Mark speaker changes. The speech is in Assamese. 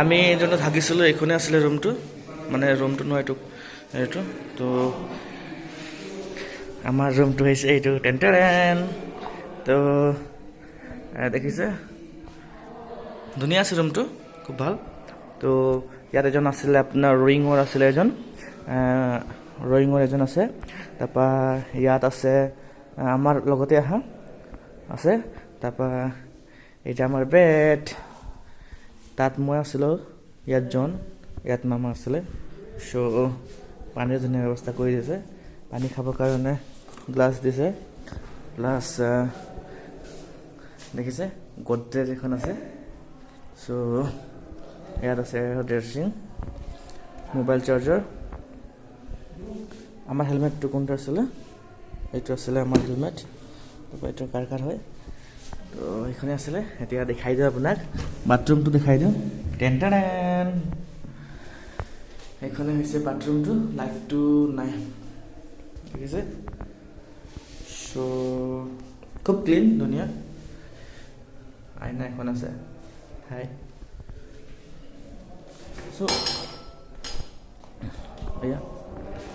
Speaker 1: আমি যোনটো থাকিছিলোঁ এইখনেই আছিলে ৰুমটো, মানে ৰুমটো নহয় এইটো তো আমাৰ ৰুমটো হৈছে এইটো টেন। তো দেখিছে ধুনীয়া আছে ৰুমটো, খুব ভাল। তো ইয়াত এজন আছিলে আপোনাৰ ৰয়িঙৰ আছিলে ৰয়িঙৰ এজন আছে। তাৰপৰা ইয়াত আছে আমাৰ লগতে অহা আছে। তাৰপৰা এইটো আমাৰ বেড, তাত মই আছিলোঁ, ইয়াত জন, ইয়াত মামা আছিলে। চ' পানীৰ ধুনীয়া ব্যৱস্থা কৰি দিছে, পানী খাবৰ কাৰণে গ্লাছ দিছে, প্লাছ দেখিছে গডৰেজ এখন আছে। চ' ইয়াত আছে ড্ৰেছিং, মোবাইল চাৰ্জাৰ। আমাৰ হেলমেটটো কোনটো আছিলে, এইটো আছিলে আমাৰ হেলমেট। তাৰপৰা এইটো কাৰ হয়, তো এইখনেই আছিলে। এতিয়া দেখাই দিওঁ আপোনাক, বাথৰুমটো দেখাই দিওঁ। টেন এইখনে হৈছে বাথৰুমটো, লাইটটো নাই দেখিছে। চ' খুব ক্লিন, ধুনীয়া। আইনা এখন আছে, হাই। চ' এয়া